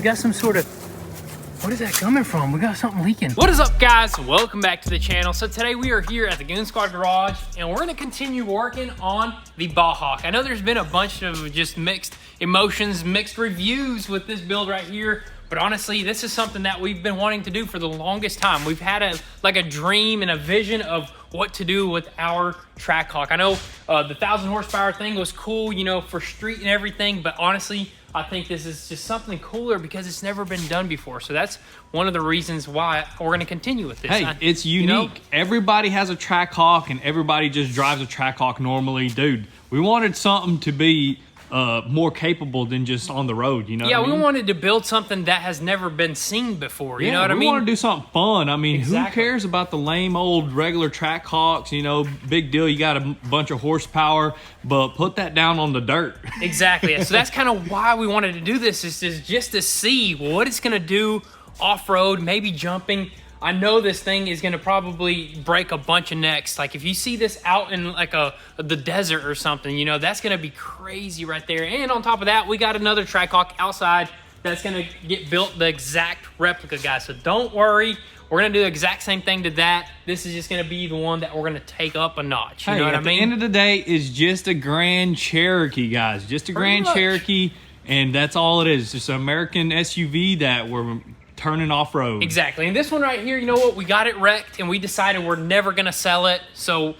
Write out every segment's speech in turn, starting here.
got some sort of, what is that coming from? We got something leaking. What is up, guys? Welcome back to the channel. So today we are here at the Goon Squad garage and we're gonna continue working on the Baja. I know there's been a bunch of just mixed emotions, mixed reviews with this build right here, but honestly, this is something that we've been wanting to do for the longest time. We've had a dream and a vision of what to do with our Trackhawk. I know the 1,000 horsepower thing was cool, you know, for street and everything, but honestly, I think this is just something cooler because it's never been done before. So that's one of the reasons why we're going to continue with this. Hey, it's unique. You know, everybody has a Trackhawk and everybody just drives a Trackhawk normally. Dude, we wanted something to be more capable than just on the road, you know what I mean? We wanted to build something that has never been seen before, you know what I mean? We want to do something fun. I mean, exactly. Who cares about the lame old regular Trackhawks? You know, big deal, you got a bunch of horsepower, but put that down on the dirt. Exactly. So that's kind of why we wanted to do this, is just to see what it's going to do off-road, maybe jumping. I know this thing is going to probably break a bunch of necks. Like if you see this out in like the desert or something, you know, that's going to be crazy right there. And on top of that, we got another Trackhawk outside that's going to get built the exact replica, guys. So don't worry. We're going to do the exact same thing to that. This is just going to be the one that we're going to take up a notch. You know what I mean? At the end of the day, it's just a Grand Cherokee, guys. Just a Grand Cherokee, and that's all it is. It's just an American SUV that we're turning off-road. Exactly. And this one right here, you know what? We got it wrecked, and we decided we're never going to sell it. So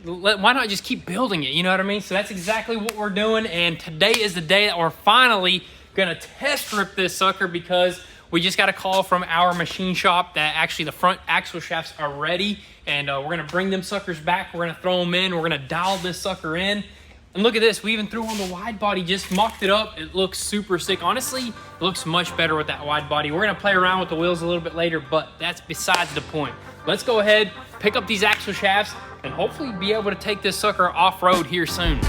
why not just keep building it? You know what I mean? So that's exactly what we're doing. And today is the day that we're finally going to test rip this sucker, because we just got a call from our machine shop that actually the front axle shafts are ready. And we're going to bring them suckers back. We're going to throw them in. We're going to dial this sucker in. And look at this, we even threw on the wide body, just mocked it up. It looks super sick. Honestly, it looks much better with that wide body. We're gonna play around with the wheels a little bit later, but that's besides the point. Let's go ahead, pick up these axle shafts, and hopefully be able to take this sucker off-road here soon.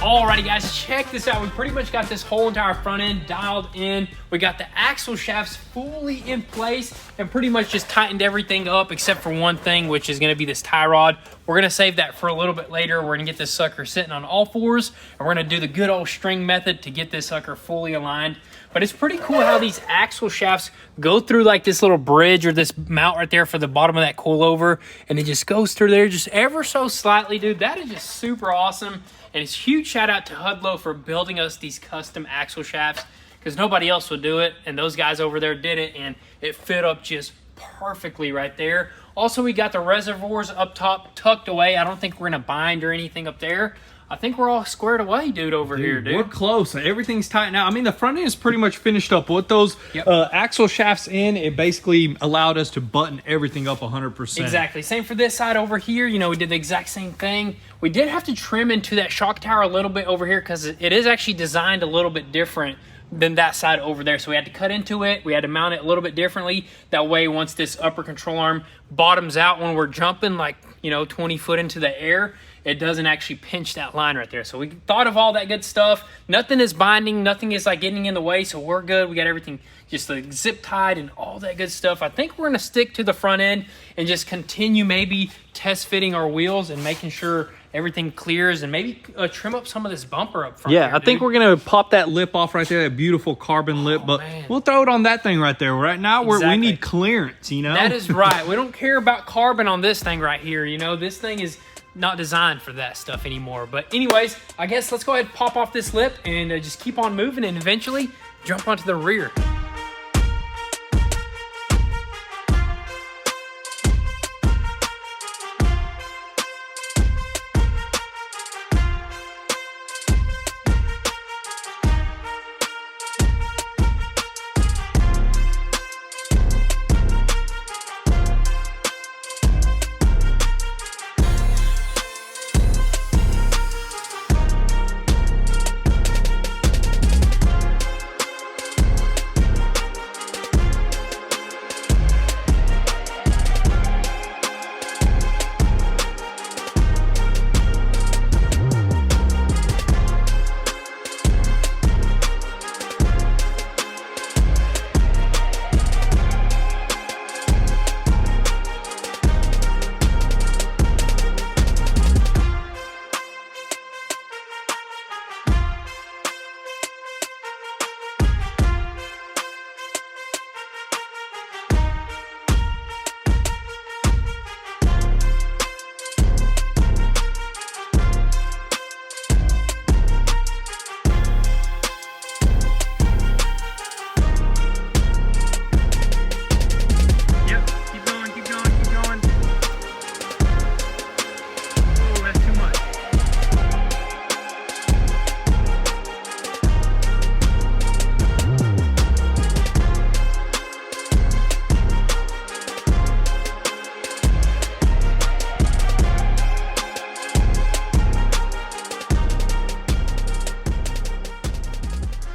Alrighty guys, check this out. We pretty much got this whole entire front end dialed in. We got the axle shafts fully in place and pretty much just tightened everything up except for one thing, which is gonna be this tie rod. We're gonna save that for a little bit later. We're gonna get this sucker sitting on all fours, and we're gonna do the good old string method to get this sucker fully aligned. But it's pretty cool how these axle shafts go through like this little bridge or this mount right there for the bottom of that coilover, and it just goes through there just ever so slightly, dude. That is just super awesome. And it's huge shout out to Hudlow for building us these custom axle shafts, because nobody else would do it, and those guys over there did it, and it fit up just perfectly right there. Also, we got the reservoirs up top tucked away. I don't think we're gonna bind or anything up there. I think we're all squared away, dude, over here, dude. We're close. Everything's tightened out. I mean, the front end is pretty much finished up. With those axle shafts in, it basically allowed us to button everything up 100%. Exactly. Same for this side over here. You know, we did the exact same thing. We did have to trim into that shock tower a little bit over here because it is actually designed a little bit different than that side over there. So we had to cut into it. We had to mount it a little bit differently. That way, once this upper control arm bottoms out when we're jumping, like, you know, 20 foot into the air, it doesn't actually pinch that line right there. So we thought of all that good stuff. Nothing is binding, nothing is like getting in the way, so we're good. We got everything just like zip tied and all that good stuff. I think we're gonna stick to the front end and just continue maybe test fitting our wheels and making sure everything clears, and maybe trim up some of this bumper up front. Yeah, here, I think we're gonna pop that lip off right there, that beautiful carbon lip, but man. we'll throw it on that thing right there. Right now, we need clearance, you know? That is right. We don't care about carbon on this thing right here. You know, this thing is not designed for that stuff anymore. But anyways, I guess let's go ahead and pop off this lip and just keep on moving and eventually jump onto the rear.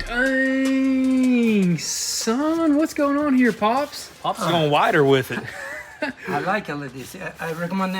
Dang, son, what's going on here, Pops? Pops is going wider with it. I like all of this. I recommend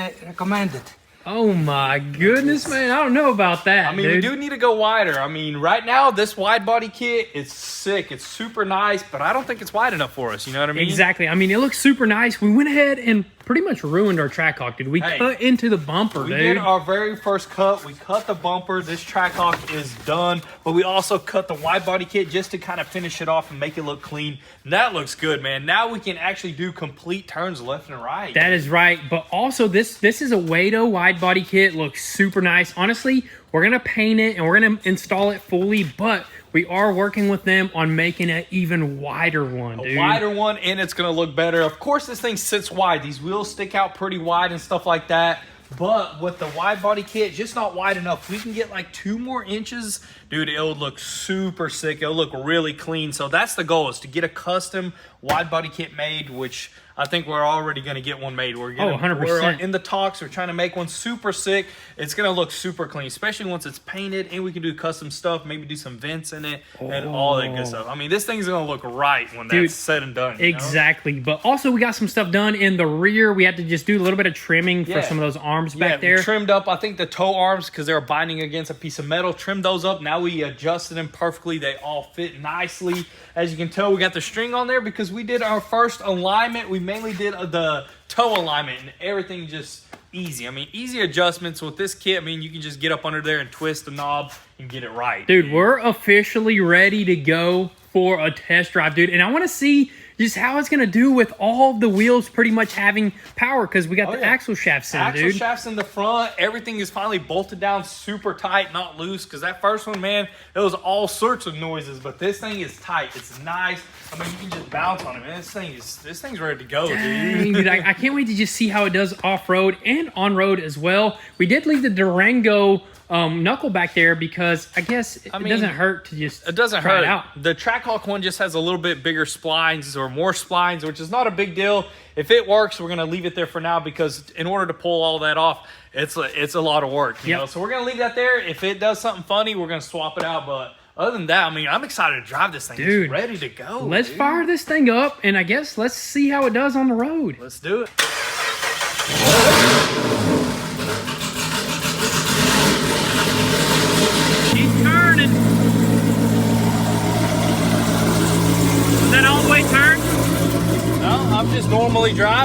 it. Oh my goodness, man. I don't know about that. I mean, dude. we do need to go wider. I mean, right now, this wide body kit is sick. It's super nice, but I don't think it's wide enough for us. You know what I mean? Exactly. I mean, it looks super nice. We went ahead and pretty much ruined our Trackhawk, dude. We cut into the bumper, We dude. did our very first cut. We cut the bumper. This Trackhawk is done, but we also cut the wide body kit just to kind of finish it off and make it look clean. And that looks good, man. Now we can actually do complete turns left and right. That is right. But also, this is a Wado wide body kit. Looks super nice. Honestly, we're going to paint it and we're going to install it fully, but we are working with them on making an even wider one, dude. A wider one, and it's going to look better. Of course, this thing sits wide. These wheels stick out pretty wide and stuff like that. But with the wide body kit, just not wide enough. We can get like 2 more inches, dude, it'll look super sick. It'll look really clean. So that's the goal, is to get a custom wide body kit made, which I think we're already going to get one made. We're 100%. We're in the talks. We're trying to make one super sick. It's going to look super clean, especially once it's painted, and we can do custom stuff, maybe do some vents in it and all that good stuff. I mean, this thing's going to look right when that's said and done. Exactly. But also, we got some stuff done in the rear. We had to just do a little bit of trimming for some of those arms back there. We trimmed up, I think, the toe arms because they were binding against a piece of metal. Trimmed those up. Now we adjusted them perfectly. They all fit nicely. As you can tell, we got the string on there because we did our first alignment. We mainly did the toe alignment, and everything just easy. I mean, easy adjustments with this kit. I mean, you can just get up under there and twist the knob and get it right. Dude, we're officially ready to go for a test drive, dude. And I want to see just how it's going to do with all the wheels pretty much having power, because we got the axle shafts in, dude. Axle shafts in the front. Everything is finally bolted down super tight, not loose, because that first one, man, it was all sorts of noises, but this thing is tight. It's nice. I mean, you can just bounce on it, man. This thing's ready to go, Dang, dude. I can't wait to just see how it does off-road and on-road as well. We did leave the Durango knuckle back there because I guess it doesn't hurt to just try it out. The Trackhawk one just has a little bit bigger splines or more splines, which is not a big deal. If it works, we're gonna leave it there for now, because in order to pull all that off, it's a lot of work, you know. So we're gonna leave that there. If it does something funny, we're gonna swap it out. But other than that, I mean, I'm excited to drive this thing. Dude, it's ready to go. Let's fire this thing up, and I guess let's see how it does on the road. Let's do it.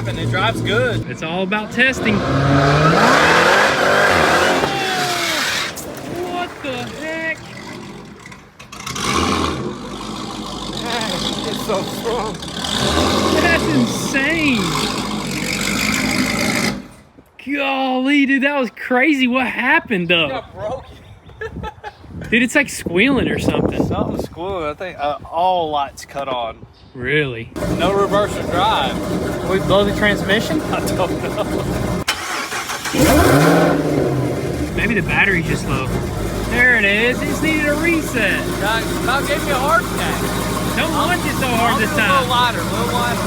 driving. It drives good. It's all about testing. What the heck? It's so strong. That's insane. Golly, dude, that was crazy. What happened though? Got broken. Dude, it's like squealing or something. Something's squealing. I think all lights cut on. Really? No reverse or drive. We blow the transmission? I don't know. Maybe the battery's just low. There it is. It just needed a reset. About gave me a heart attack. Don't want you so hard this A little time. lighter, a little lighter.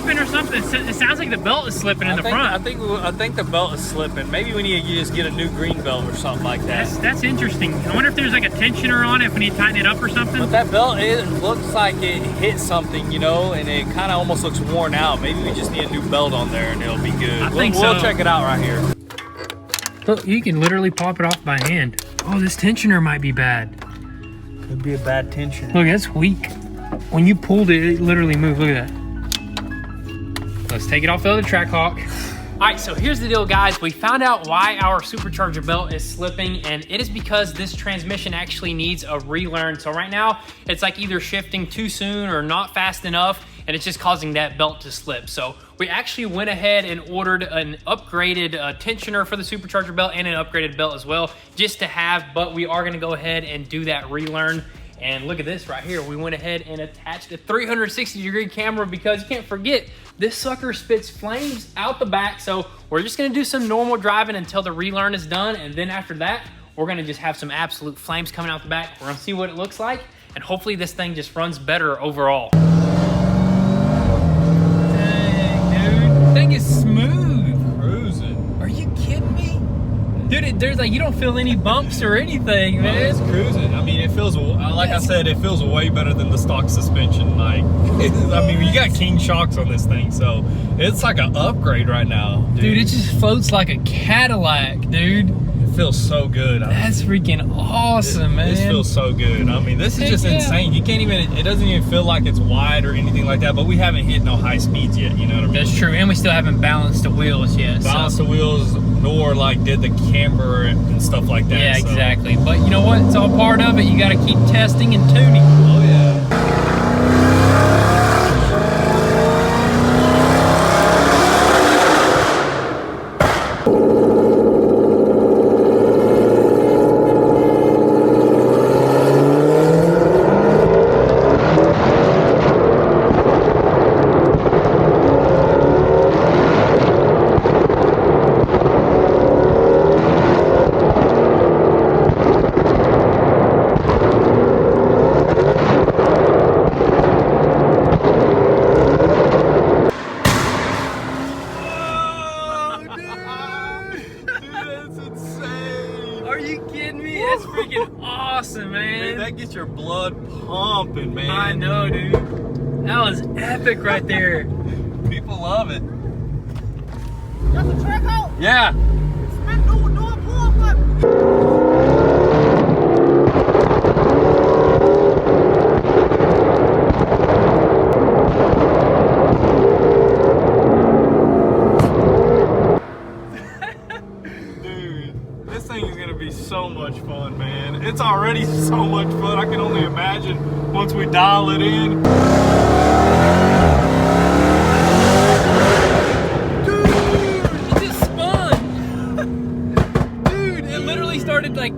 Or something. It sounds like the belt is slipping in the front. I think the belt is slipping. Maybe we need to just get a new green belt or something like that. That's interesting. I wonder if there's like a tensioner on it, if we need to tighten it up or something. But that belt, it looks like it hit something, you know, and it kind of almost looks worn out. Maybe we just need a new belt on there and it'll be good. I think we'll so. check it out right here. Look, you can literally pop it off by hand. Oh, this tensioner might be bad. Could be a bad tension. Look, that's weak. When you pulled it, it literally moved. Look at that. Let's take it off the other Trackhawk. All right, so here's the deal, guys. We found out why our supercharger belt is slipping, and it is because this transmission actually needs a relearn. So right now, it's like either shifting too soon or not fast enough, and it's just causing that belt to slip. So we actually went ahead and ordered an upgraded tensioner for the supercharger belt and an upgraded belt as well, just to have, but we are gonna go ahead and do that relearn. And look at this right here. We went ahead and attached a 360-degree camera because you can't forget, this sucker spits flames out the back. So we're just gonna do some normal driving until the relearn is done. And then after that, we're gonna just have some absolute flames coming out the back. We're gonna see what it looks like. And hopefully this thing just runs better overall. Dang, dude. The thing is smooth. Cruising. Are you kidding me? Dude, there's like, you don't feel any bumps or anything, man. It's cruising. I mean, it feels, like I said, it feels way better than the stock suspension. Like, I mean, you got king shocks on this thing, so it's like an upgrade right now. Dude, it just floats like a Cadillac, dude. It feels so good. That's freaking awesome, man. This feels so good. I mean, this is Heck just yeah. insane. You can't even, it doesn't even feel like it's wide or anything like that, but we haven't hit no high speeds yet, you know what I mean? That's true, and we still haven't balanced the wheels yet. Balanced the wheels, nor like did the camber and stuff like that. Yeah, so. exactly. But you know what? It's all part of it. You got to keep testing and tuning. Oh, yeah. Awesome, man. That gets your blood pumping, man. I know, dude. That was epic right there. People love it. That's a Trackhawk? Yeah. Spin, do a pull flip. This thing is gonna be so much fun, man. It's already so much fun. I can only imagine once we dial it in. Dude, it just spun. Dude, it literally started like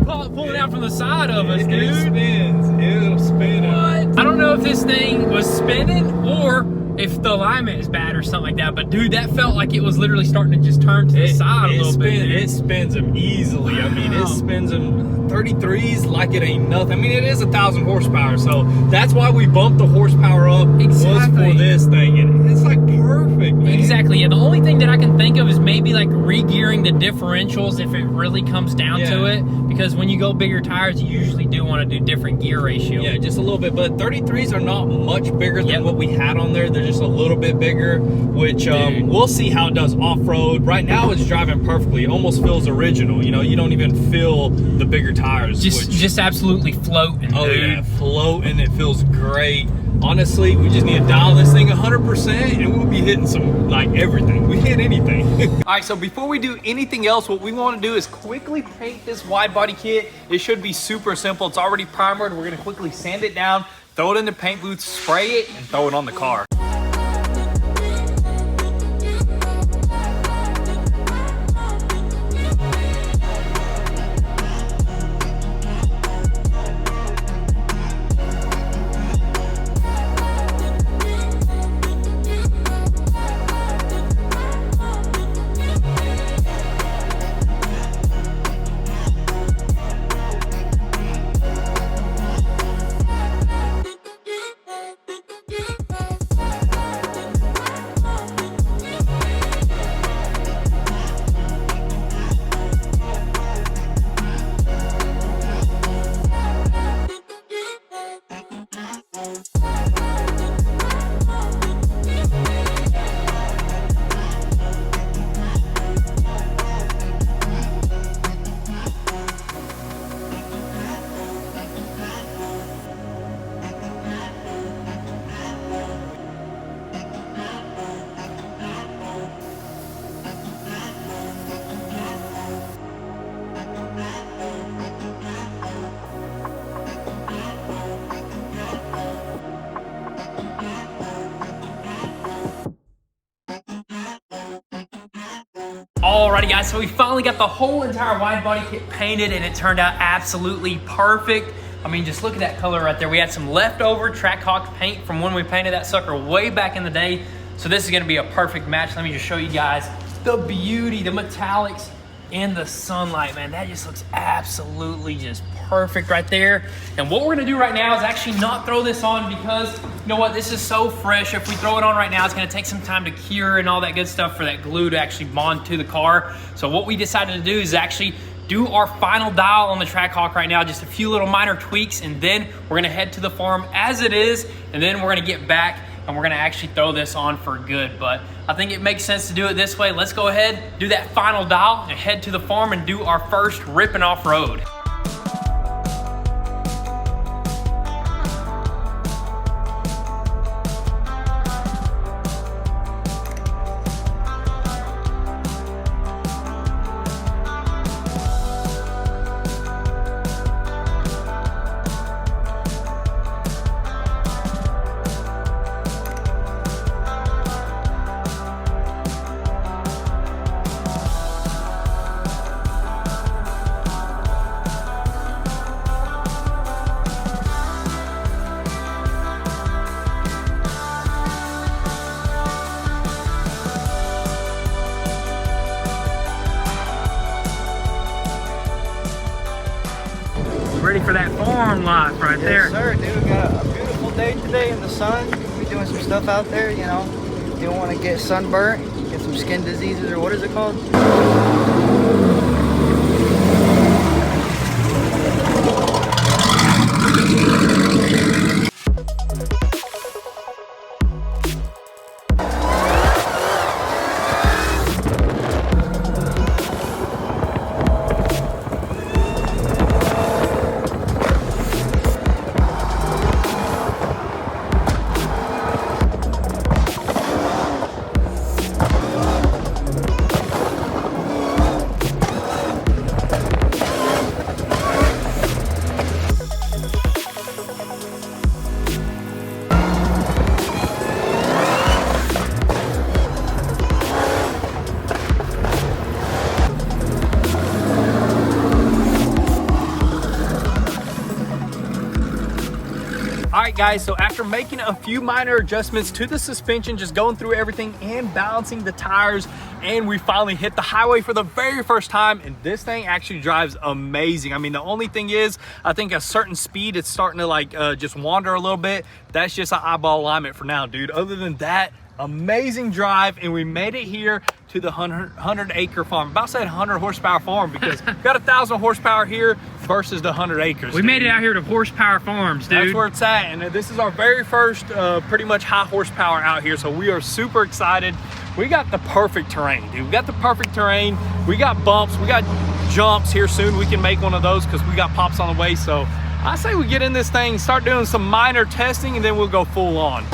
pulling out from the side of us, dude. It spins. It'll spin. What? I don't know if this thing was spinning or if the alignment is bad or something like that, but dude, that felt like it was literally starting to just turn to the side a little bit. It spins them easily. Wow. I mean, it spins them 33s like it ain't nothing. I mean, it is 1,000 horsepower, so that's why we bumped the horsepower up. Exactly. Was for this thing, and it's like perfect, man. Exactly, yeah. The only thing that I can think of is maybe like re-gearing the differentials if it really comes down to it. Because when you go bigger tires, you usually do want to do different gear ratio. Yeah, just a little bit. But 33s are not much bigger than what we had on there. They're just a little bit bigger, which we'll see how it does off-road. Right now, it's driving perfectly. It almost feels original. You know, you don't even feel the bigger tires. Just absolutely floating, oh, dude. Yeah, floating. It feels great. Honestly, we just need to dial this thing 100% and we'll be hitting some, like, everything. We hit anything. All right, so before we do anything else, what we want to do is quickly paint this wide body kit. It should be super simple. It's already primered. We're going to quickly sand it down, throw it in the paint booth, spray it, and throw it on the car. Alrighty guys, so we finally got the whole entire wide body kit painted and it turned out absolutely perfect. I mean, just look at that color right there. We had some leftover Trackhawk paint from when we painted that sucker way back in the day. So this is gonna be a perfect match. Let me just show you guys the beauty, the metallics in the sunlight, man. That just looks absolutely just perfect right there. And what we're gonna do right now is actually not throw this on because, you know what, this is so fresh. If we throw it on right now, it's gonna take some time to cure and all that good stuff for that glue to actually bond to the car. So what we decided to do is actually do our final dial on the Trackhawk right now, just a few little minor tweaks, and then we're gonna head to the farm as it is, and then we're gonna get back and we're gonna actually throw this on for good. But I think it makes sense to do it this way. Let's go ahead, do that final dial, and head to the farm and do our first ripping off road. Ready for that farm life right there. Yes, sir, dude. We got a beautiful day today in the sun. We're doing some stuff out there, you know. You don't want to get sunburnt, get some skin diseases, or what is it called? All right guys, so after making a few minor adjustments to the suspension, just going through everything and balancing the tires, and we finally hit the highway for the very first time, and this thing actually drives amazing. I mean, the only thing is, I think a certain speed, it's starting to like just wander a little bit. That's just an eyeball alignment for now, dude. Other than that, amazing drive, and we made it here to the 100-acre farm. About said 100 horsepower farm because we got 1,000 horsepower here versus the 100 acres. We made it out here to Horsepower Farms, dude. That's where it's at, and this is our very first pretty much high horsepower out here, so we are super excited. We got the perfect terrain, dude. We got the perfect terrain. We got bumps, we got jumps here soon. We can make one of those because we got pops on the way. So I say we get in this thing, start doing some minor testing, and then we'll go full on.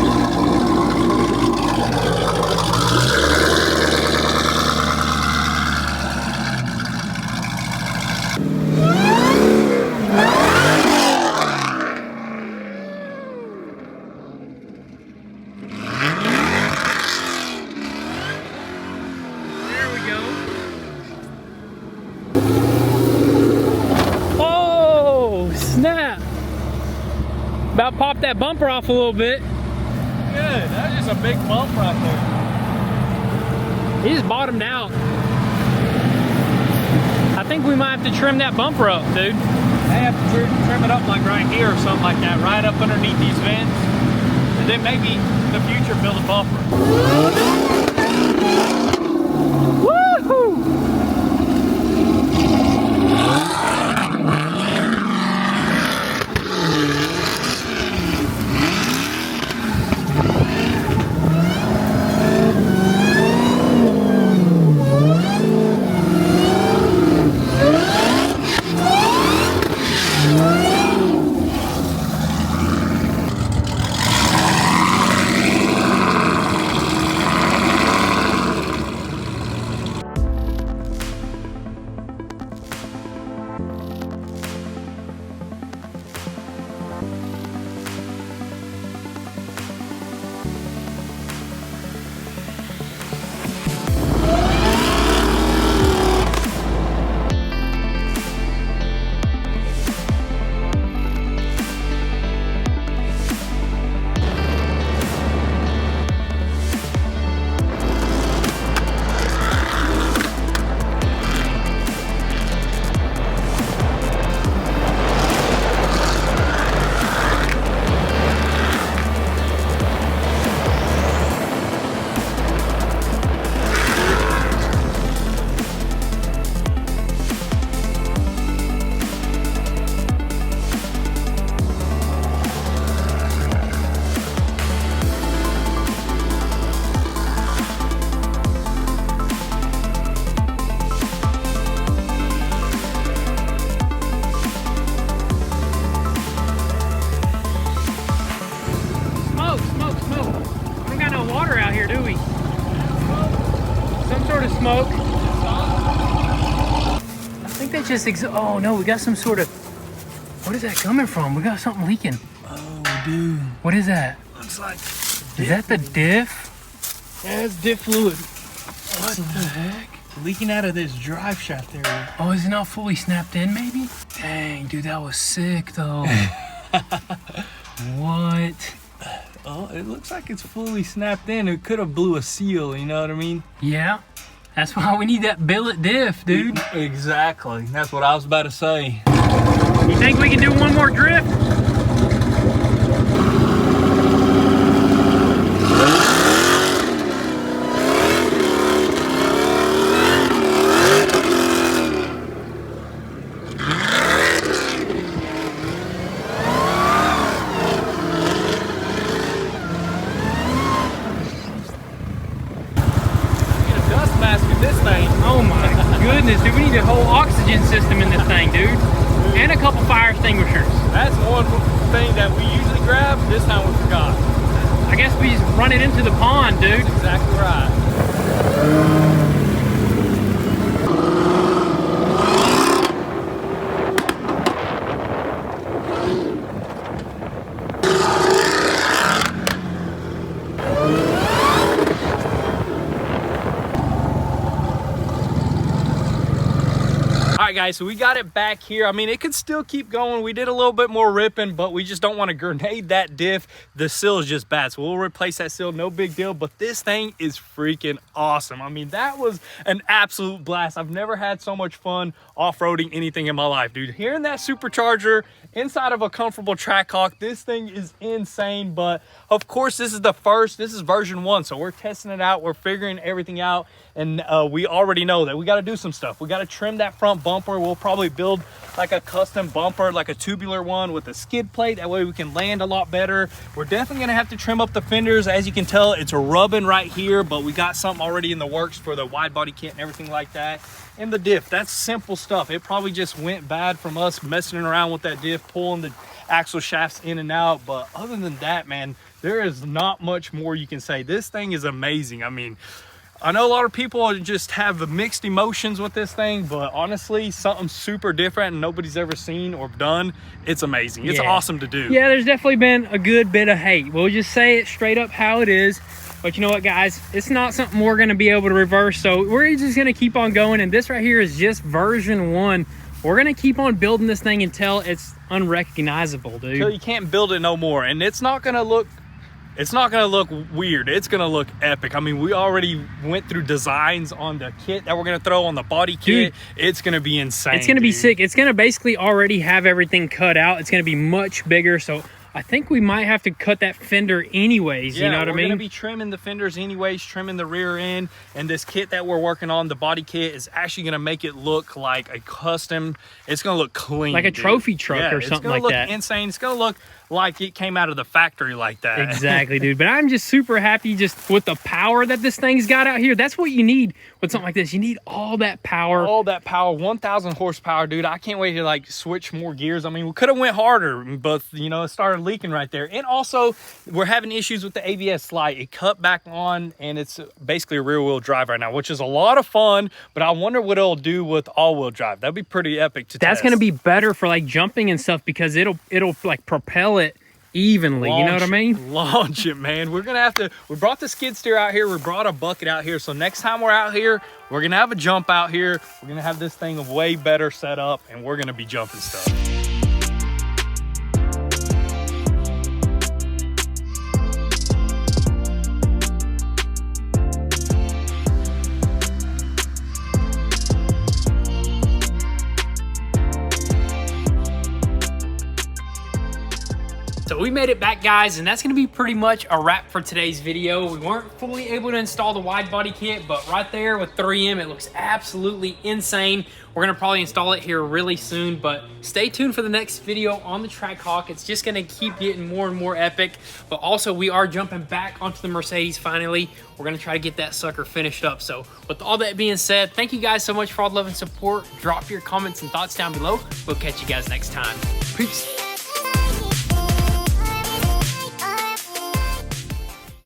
Snap! About popped that bumper off a little bit. Good, that's just a big bump right there. He just bottomed out. I think we might have to trim that bumper up, dude. They have to trim it up like right here or something like that, right up underneath these vents. And then maybe in the future build a bumper. Woohoo! Smoke. I think that just oh no, we got some sort of, what is that coming from? We got something leaking. Oh, dude. What is that? Looks like. Is that the diff? Yeah, it's diff fluid. What the heck? Leaking out of this drive shaft area. Oh, is it not fully snapped in maybe? Dang, dude, that was sick though. What? Oh, it looks like it's fully snapped in. It could have blew a seal, you know what I mean? Yeah. That's why we need that billet diff, dude. Exactly. That's what I was about to say. You think we can do one more drift? Oh my goodness, dude, we need a whole oxygen system in this thing, dude. And a couple fire extinguishers. That's one thing that we usually grab. This time we forgot. I guess we just run it into the pond, dude. That's exactly right. guys, so we got it back here. I mean, it could still keep going. We did a little bit more ripping, but we just don't want to grenade that diff. The seal is just bad, so we'll replace that seal, no big deal. But this thing is freaking awesome. I mean, that was an absolute blast. I've never had so much fun off-roading anything in my life, dude. Hearing that supercharger inside of a comfortable Trackhawk, this thing is insane. But of course, this is version 1, so we're testing it out, we're figuring everything out, and we already know that we got to do some stuff. We got to trim that front bumper. We'll probably build like a custom bumper, like a tubular one with a skid plate, that way we can land a lot better. We're definitely gonna have to trim up the fenders. As you can tell, it's rubbing right here, but we got something already in the works for the wide body kit and everything like that. And the diff, that's simple stuff. It probably just went bad from us messing around with that diff, pulling the axle shafts in and out. But other than that, man, there is not much more you can say. This thing is amazing. I mean, I know a lot of people just have mixed emotions with this thing, but honestly, something super different and nobody's ever seen or done. It's amazing. It's awesome to do. Yeah, there's definitely been a good bit of hate. We'll just say it straight up how it is. But you know what, guys? It's not something we're going to be able to reverse, so we're just going to keep on going. And this right here is just version 1. We're going to keep on building this thing until it's unrecognizable, dude. Until you can't build it no more. And it's not going to look weird. It's going to look epic. I mean, we already went through designs on the kit that we're going to throw on the body kit. Dude, it's going to be insane. It's going to be sick. It's going to basically already have everything cut out. It's going to be much bigger, so I think we might have to cut that fender anyways, you know what I mean? We're going to be trimming the fenders anyways, trimming the rear end, and this kit that we're working on, the body kit, is actually going to make it look like a custom. It's going to look clean. Like a trophy truck or something like that. It's going to look insane. It's going to look like it came out of the factory like that. Exactly, dude. But I'm just super happy just with the power that this thing's got out here. That's what you need with something like this. You need all that power. All that power, 1,000 horsepower, dude. I can't wait to like switch more gears. I mean, we could have went harder, but you know, it started leaking right there. And also, we're having issues with the ABS slide. It cut back on, and it's basically a rear-wheel drive right now, which is a lot of fun, but I wonder what it'll do with all-wheel drive. That'd be pretty epic to test. That's going to be better for like jumping and stuff, because it'll like propel it evenly. You know what I mean? Launch it, man. We're gonna have to. We brought the skid steer out here. We brought a bucket out here. So next time we're out here, we're gonna have a jump out here. We're gonna have this thing way better set up, and we're gonna be jumping stuff. So we made it back, guys, and that's going to be pretty much a wrap for today's video. We weren't fully able to install the wide body kit, but right there with 3M, it looks absolutely insane. We're going to probably install it here really soon, but stay tuned for the next video on the Trackhawk. It's just going to keep getting more and more epic, but also we are jumping back onto the Mercedes finally. We're going to try to get that sucker finished up. So with all that being said, thank you guys so much for all the love and support. Drop your comments and thoughts down below. We'll catch you guys next time. Peace.